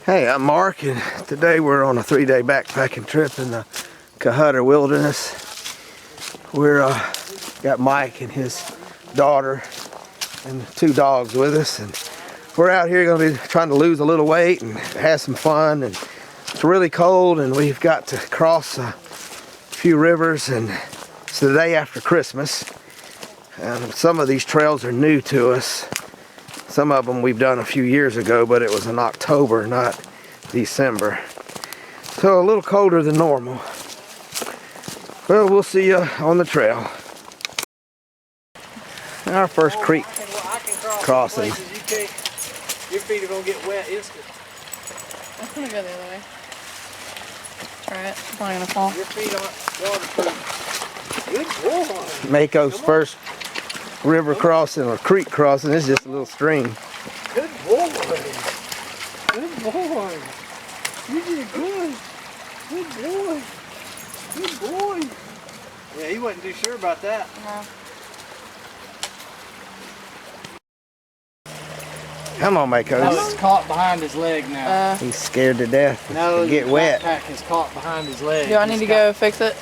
Hey, I'm Mark, and today we're on a 3-day backpacking trip in the Cohutter Wilderness. We're got Mike and his daughter and 2 dogs with us, and we're out here going to be trying to lose a little weight and have some fun. And it's really cold, and we've got to cross a few rivers, and it's the day after Christmas. And some of these trails are new to us. Some of them we've done a few years ago, but it was in October, not December. So a little colder than normal. Well, we'll see you on the trail. Our first creek crossing. Your feet are going to get wet instant. I'm going to go the other way. Try it. It's not going to fall. Your feet aren't waterproof. Good boy. Mako's first river crossing or creek crossing. It's just a little stream. Good boy. Good boy. You did good. Good boy. Good boy. Yeah, he wasn't too sure about that. No. Come on, Mako. No, it's caught behind his leg now. He's scared to death No, to get the wet. backpack is caught behind his leg. Do I need to go fix it?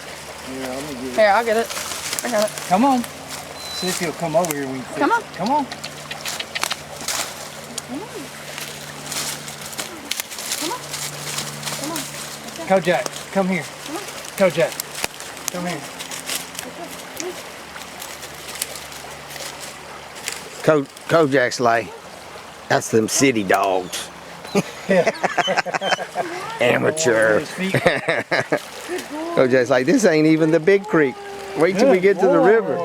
Yeah, let me get it. Here, I'll get it. I got it. Come on. See if he'll come over here when we fix Come on. it. Come on. Come on. Come on. Come on. Kojak, come here. Come on. Kojak, come here. Kojak's like, that's them city dogs. Amateur. Kojak's like, this ain't even the big creek. Wait till we get to the river.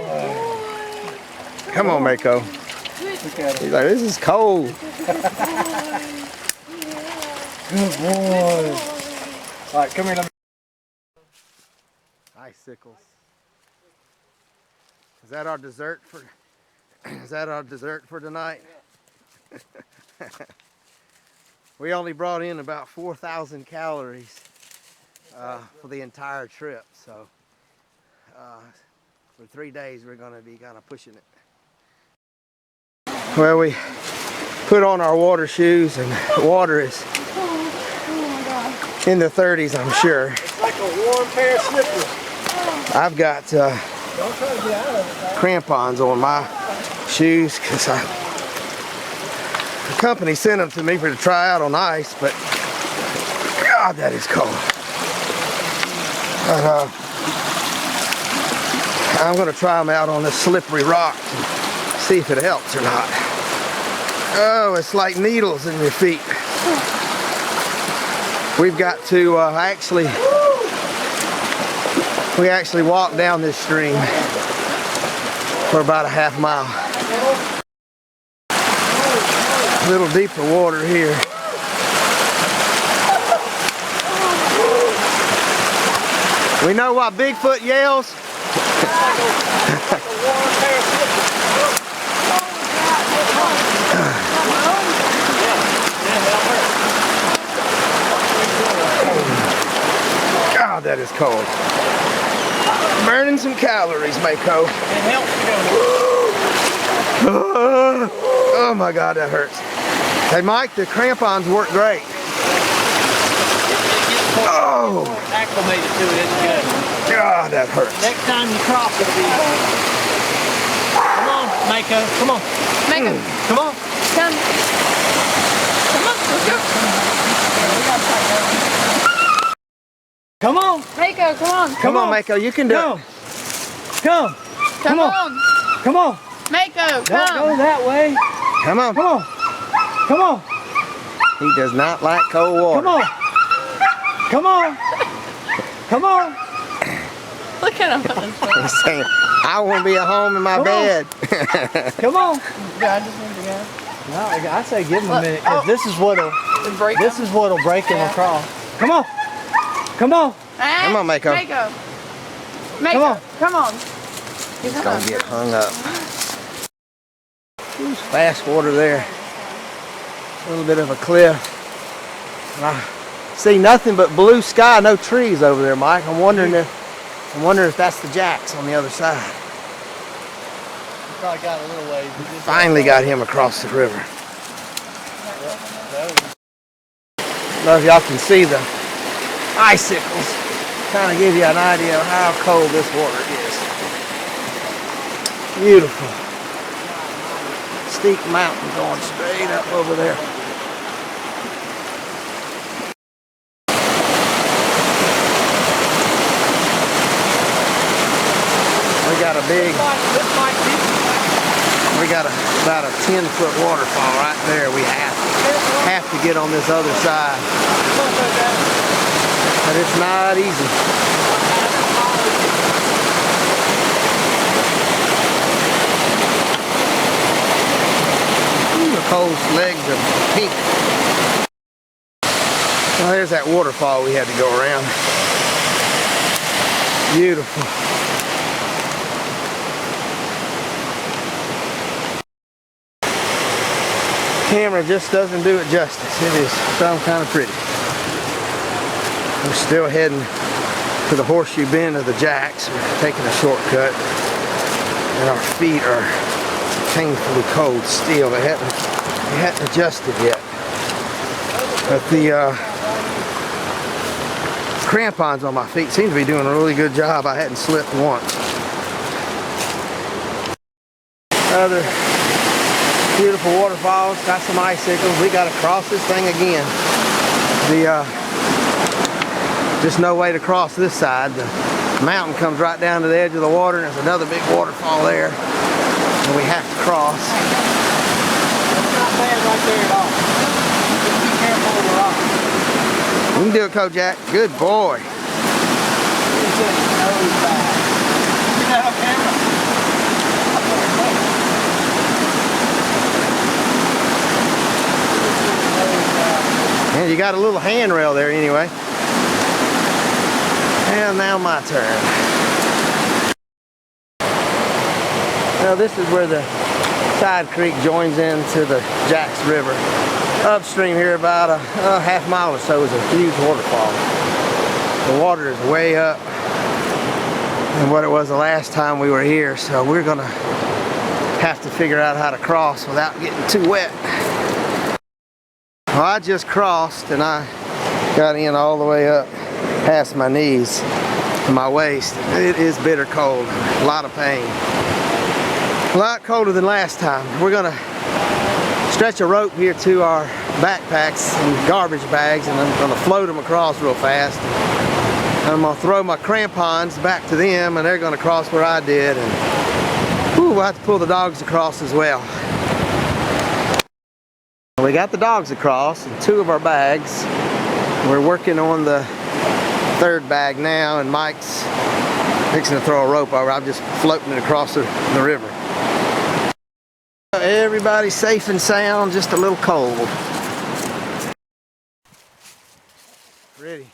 Come on, Mako. Look at him. He's like, this is cold. Good boy. All right, come here. Let me. Icicles. Is that our dessert for? Is that our dessert for tonight? We only brought in about 4,000 calories for the entire trip, so for 3 days we're going to be kind of pushing it. Well, we put on our water shoes, and the water is in the 30s, I'm sure. It's like a warm pair of slippers. I've got Don't try to get out of it. crampons on my shoes because the company sent them to me to try out on ice, but God, that is cold. But, I'm going to try them out on this slippery rock and see if it helps or not. Oh, it's like needles in your feet. We've got to we actually walked down this stream for about a half mile. A little deeper water here. We know why Bigfoot yells. God, that is cold. Burning some calories, Mako. Oh my God, that hurts. Hey Mike, the crampons work great. Oh! Acclimated to it, it's good. God, that hurts. Next time you cross, it'll be. Come on, Mako. Come on. Mako. Come on. Come. Come on, let's go. Come on. Mako, come on. Come on, Mako, you can do it. Come. Come on. Come on. Mako, Don't go come. that way. Come on. Come on. Come on. He does not like cold water. Come on. Come on. Come on. Look at him. He's saying, I want to be at home in my bed. Come on. Yeah, I just need to go. No, I say give him a minute, because this is what'll Break this him. is what'll break him across. Come on. Come on. Come on, Mako. Mako. Mako, Come on. come on. He's going to get hung up. There's fast water there. A little bit of a cliff. And I see nothing but blue sky, no trees over there, Mike. I'm wondering if that's the jacks on the other side. Probably got a little ways. Finally got him across the river. know if y'all can see the icicles. Kind of give you an idea of how cold this water is. Beautiful. Steep mountain going straight up over there. We got a big, about a 10-foot waterfall right there. We have to get on this other side. But it's not easy. Nicole's legs are pink. Well, there's that waterfall we had to go around. Beautiful. Camera just doesn't do it justice. It is some kind of pretty. We're still heading to the horseshoe bend of the Jacks. We're taking a shortcut, and our feet are painfully cold still. They hadn't adjusted yet. But the crampons on my feet seem to be doing a really good job. I hadn't slipped once. Other beautiful waterfalls, got some icicles. We got to cross this thing again. Just no way to cross this side. The mountain comes right down to the edge of the water, and there's another big waterfall there, and we have to cross. It's not bad right there at all. Just be careful of the rock. You can do it, Kojak. Good boy. And you got a little handrail there anyway. And now my turn. Now this is where the side creek joins into the Jacks River. Upstream here about a half mile or so is a huge waterfall. The water is way up than what it was the last time we were here, so we're gonna have to figure out how to cross without getting too wet. Well, I just crossed and I got in all the way up past my knees to my waist. It is bitter cold, a lot of pain. A lot colder than last time. We're gonna stretch a rope here to our backpacks and garbage bags, and I'm gonna float them across real fast. I'm gonna throw my crampons back to them, and they're gonna cross where I did, and we'll have to pull the dogs across as well. We got the dogs across and 2 of our bags. We're working on the 3rd bag now, and Mike's fixing to throw a rope over. I'm just floating it across the river. Everybody's safe and sound, just a little cold. Ready.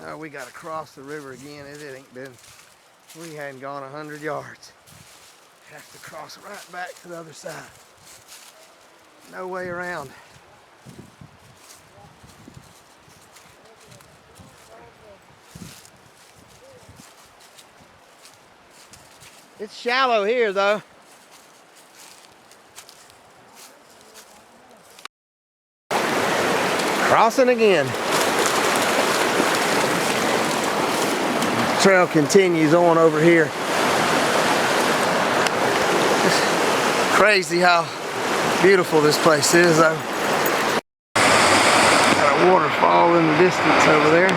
Oh, we got to cross the river again. It ain't been, we hadn't gone 100 yards. Have to cross right back to the other side. No way around. It's shallow here though. Crossing again. The trail continues on over here. It's crazy how beautiful this place is though. Got a waterfall in the distance over there.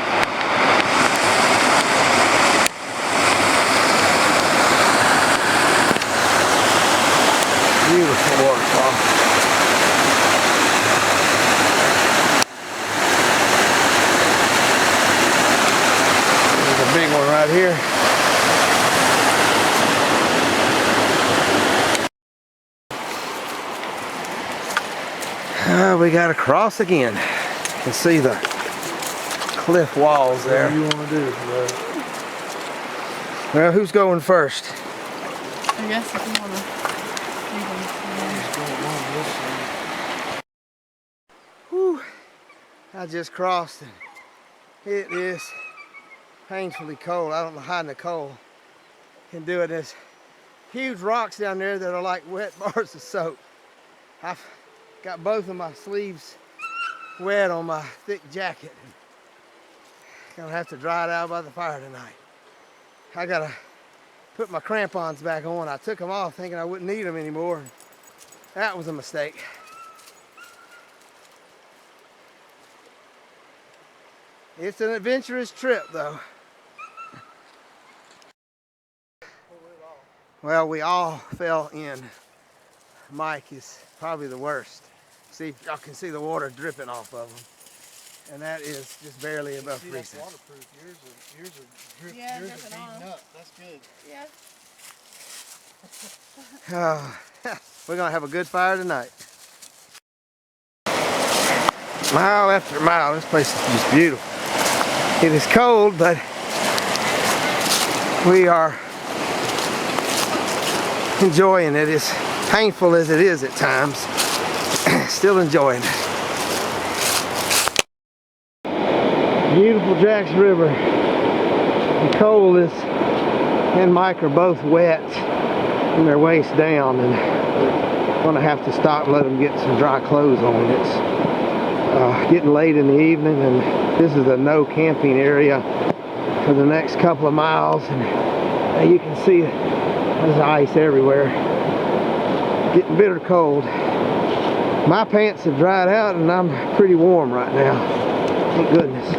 Beautiful waterfall. There's a big one right here. We gotta cross again. You can see the cliff walls there. What do you want to do, bro? Well, who's going first? I guess if you want to. Whew. I just crossed and it is painfully cold. I don't know how Nicole can do it. There's huge rocks down there that are like wet bars of soap. I've got both of my sleeves wet on my thick jacket. Gonna have to dry it out by the fire tonight. I gotta put my crampons back on. I took them off thinking I wouldn't need them anymore. That was a mistake. It's an adventurous trip though. Well, we all fell in. Mike is probably the worst. See, y'all can see the water dripping off of him. And that is just barely above freezing. That's waterproof. Yours are beating up. That's good. Yeah. We're gonna have a good fire tonight. Mile after mile, this place is just beautiful. It is cold, but we are enjoying it. As painful as it is at times, still enjoying it. Beautiful Jackson River. The Cole is and Mike are both wet from their waist down, and I'm gonna have to stop and let them get some dry clothes on. It's getting late in the evening, and this is a no camping area for the next couple of miles, and you can see there's ice everywhere. Getting bitter cold. My pants have dried out and I'm pretty warm right now. Thank goodness.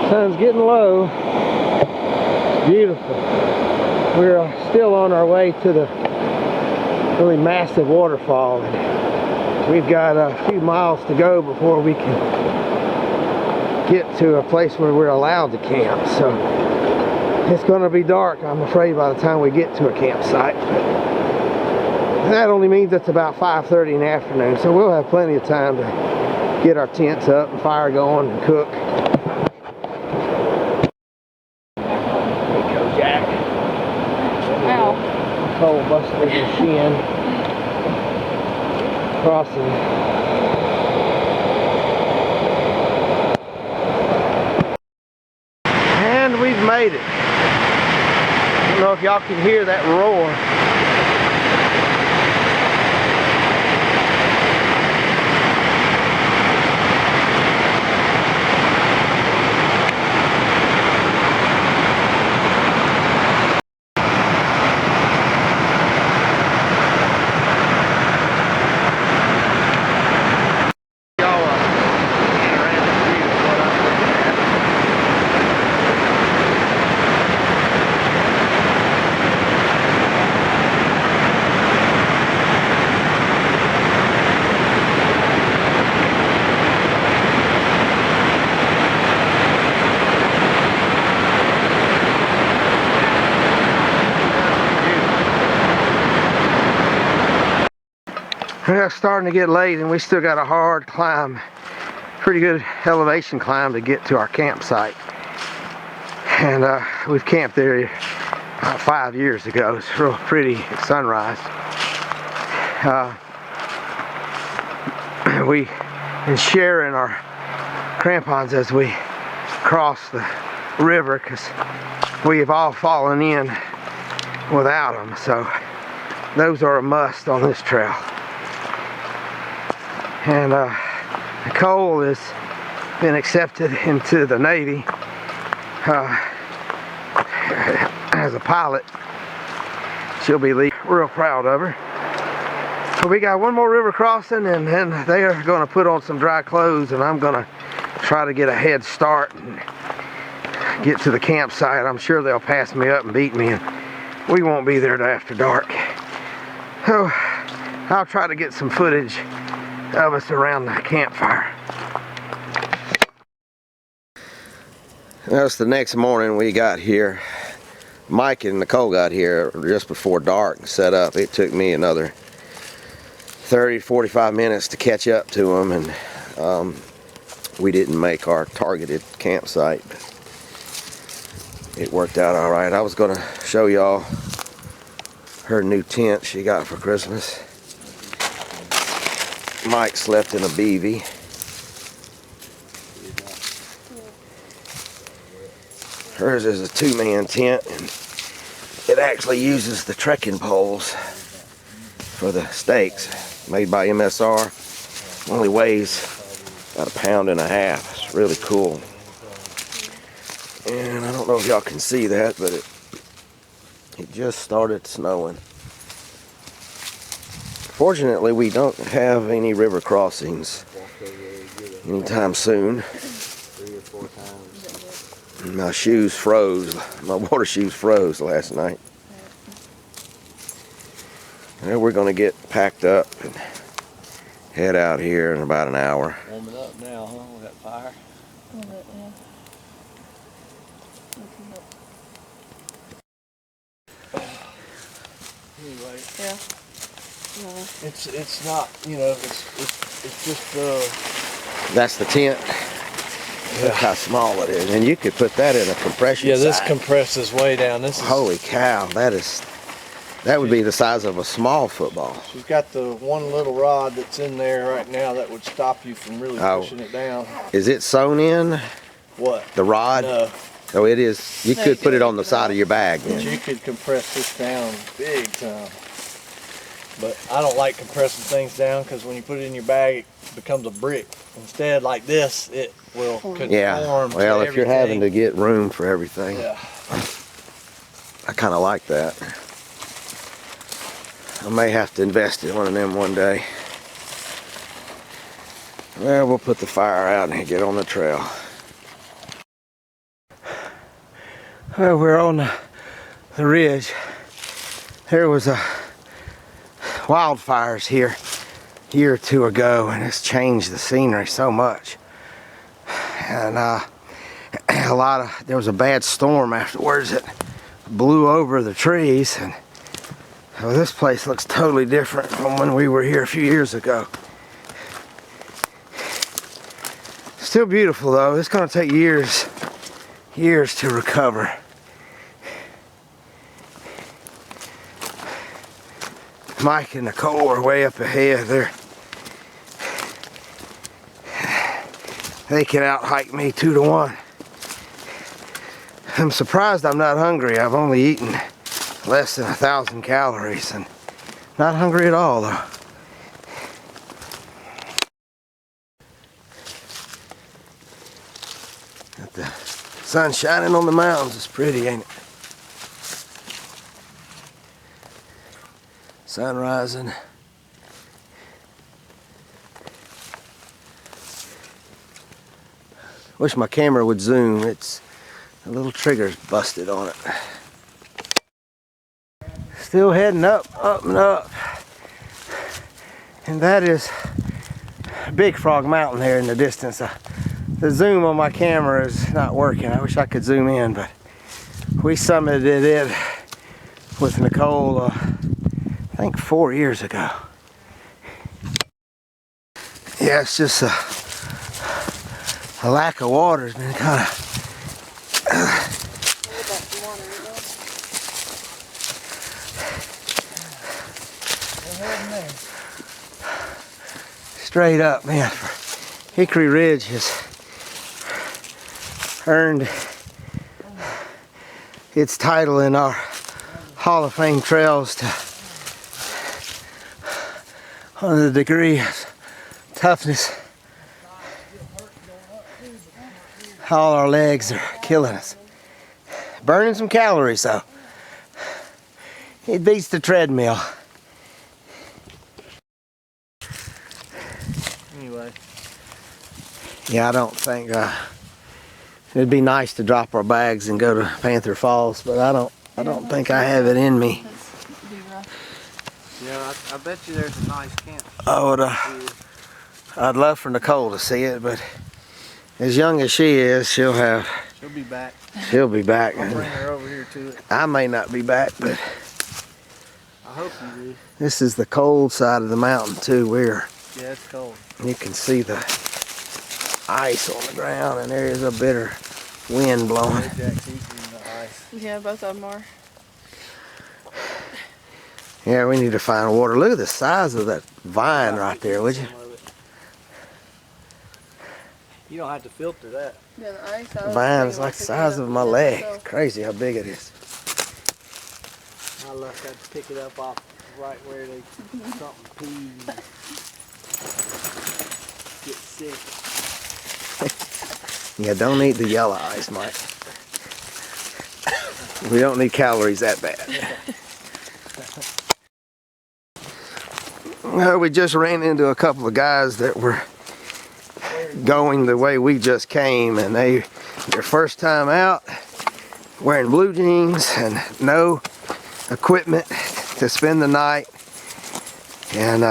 Sun's getting low. Beautiful. We're still on our way to the really massive waterfall. We've got a few miles to go before we can get to a place where we're allowed to camp. So it's going to be dark, I'm afraid, by the time we get to a campsite. But that only means it's about 5:30 in the afternoon, so we'll have plenty of time to get our tents up and fire going and cook. Kojak. Ow. Cole busted his shin. Crossing. And we've made it. I don't know if y'all can hear that roar. It's starting to get late and we still got a hard climb, pretty good elevation climb to get to our campsite. And we've camped there about 5 years ago. It's real pretty at sunrise. We've been sharing our crampons as we cross the river because we have all fallen in without them. So those are a must on this trail. And Nicole has been accepted into the Navy as a pilot. She'll be leaving. Real proud of her. So we got one more river crossing, and then they are going to put on some dry clothes, and I'm going to try to get a head start and get to the campsite. I'm sure they'll pass me up and beat me, and we won't be there till after dark. So I'll try to get some footage of us around the campfire. That's the next morning we got here. Mike and Nicole got here just before dark and set up. It took me another 30-45 minutes to catch up to them, and we didn't make our targeted campsite. It worked out all right. I was gonna show y'all her new tent she got for Christmas. Mike slept in a BV. Hers is a 2-man tent, and it actually uses the trekking poles for the steaks, made by MSR. Only weighs about 1.5 pounds. It's really cool. And I don't know if y'all can see that, but it just started snowing. Fortunately, we don't have any river crossings anytime soon. My shoes froze. My water shoes froze last night. And we're going to get packed up and head out here in about an hour. Warming up now, huh? We got fire. A little bit, yeah. Anyway. Yeah. It's not, you know, it's just That's the tent. Look how small it is. And you could put that in a compression this side. compresses way down. This is Holy cow, that would be the size of a small football. She's got the one little rod that's in there right now that would stop you from really pushing it down. Is it sewn in? What? The rod? No. Oh, it is. You could put it on the side of your bag But then. you could compress this down big time. But I don't like compressing things down because when you put it in your bag, it becomes a brick. Instead, like this, it will conform Yeah. Well, to if you're having to get room for everything. Yeah. I kind of like that. I may have to invest in one of them one day. Well, we'll put the fire out and get on the trail. Well, we're on the ridge. There was wildfires here a year or two ago, and it's changed the scenery so much. And there was a bad storm afterwards that blew over the trees, and well, this place looks totally different from when we were here a few years ago. Still beautiful though. It's going to take years to recover. Mike and Nicole are way up ahead. They can out-hike me 2 to 1. I'm surprised I'm not hungry. I've only eaten less than 1,000 calories and not hungry at all though. Got the sun shining on the mountains. It's pretty, ain't it? Sun rising. Wish my camera would zoom. It's a little trigger's busted on it. Still heading up and up. And that is Big Frog Mountain there in the distance. The zoom on my camera is not working. I wish I could zoom in, but we summited it with Nicole, I think 4 years ago. Yeah, it's just a lack of water has been kind of straight up, man. Hickory Ridge has earned its title in our Hall of Fame trails to on the degree of toughness. All our legs are killing us. Burning some calories though. It beats the treadmill. Anyway. Yeah, I don't think it'd be nice to drop our bags and go to Panther Falls, but I don't think I have it in me. Yeah, I bet you there's a nice camp. I'd love for Nicole to see it, but as young as she is, she'll be back. She'll be back. I'll bring her over here to it. I may not be back, but I hope you do. this is the cold side of the mountain too, where Yeah, it's cold. you can see the ice on the ground, and there is a bitter wind blowing. Jack's eating the ice. Yeah, both of them are. Yeah, we need to find water. Look at the size of that vine right there, would you? You don't have to filter that. Yeah, the ice. The vine is like the size of my leg. Crazy how big it is. I left that to pick it up off right where they something pees. Get sick. Yeah, don't eat the yellow ice, Mike. We don't need calories that bad. Well, we just ran into a couple of guys that were going the way we just came, and their first time out, wearing blue jeans and no equipment to spend the night. And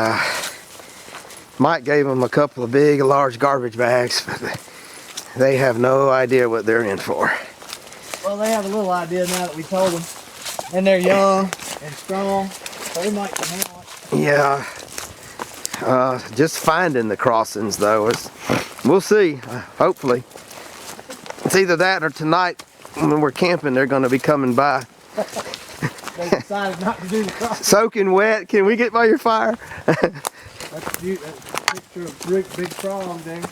Mike gave them a couple of big, large garbage bags, but they have no idea what they're in for. Well, they have a little idea now that we told them. And they're young and strong, so they might come out. Yeah. Just finding the crossings, though, we'll see. Hopefully. It's either that or tonight when we're camping, they're going to be coming by. They decided not to do the crossing. Soaking wet. Can we get by your fire? That's a picture of big frog there.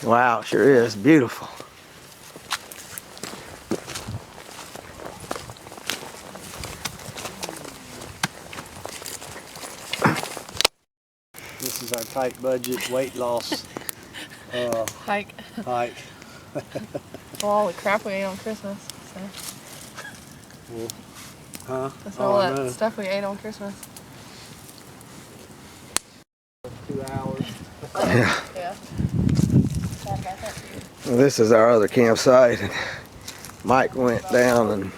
Wow, sure is. Beautiful. This is our tight budget weight loss Hike. hike. Well, all the crap we ate on Christmas. So. Well, huh? That's all that stuff we ate on Christmas. 2 hours. Yeah. Yeah. Well, this is our other campsite. Mike went down and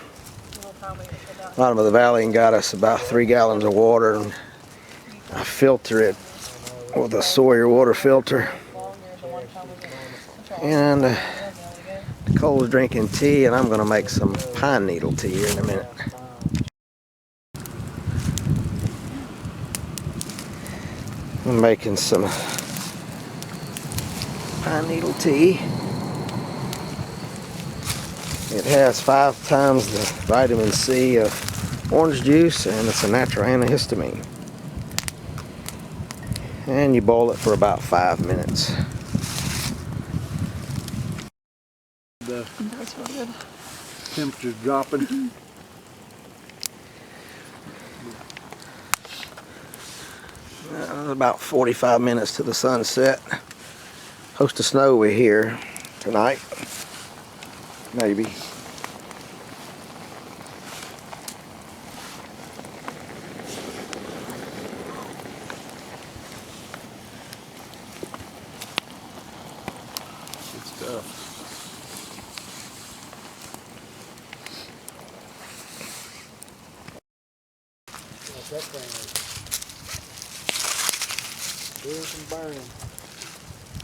bottom of the valley and got us about 3 gallons of water, and I filter it with a Sawyer water filter. And Nicole's drinking tea, and I'm going to make some pine needle tea here in a minute. I'm making some pine needle tea. It has 5 times the vitamin C of orange juice, and it's a natural antihistamine. And you boil it for about 5 minutes. That's really good. Temperature's dropping. About 45 minutes to the sunset. Supposed to snow here tonight. Maybe. Good stuff. That thing is doing some burning.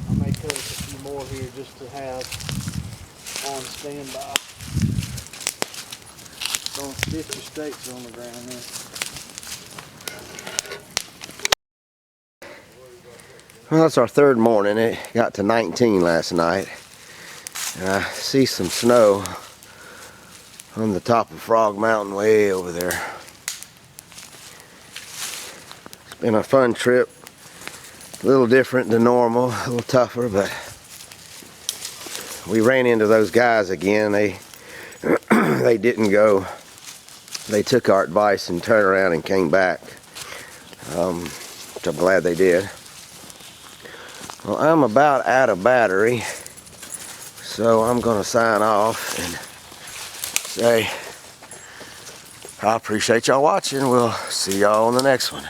I may cut us a few more here just to have on standby. Don't stitch your stakes on the ground there. Well, that's our 3rd morning. It got to 19 last night. And I see some snow on the top of Frog Mountain way over there. It's been a fun trip. A little different than normal, a little tougher, but we ran into those guys again. They didn't go. They took our advice and turned around and came back, which I'm glad they did. Well, I'm about out of battery, so I'm going to sign off and say I appreciate y'all watching. We'll see y'all on the next one.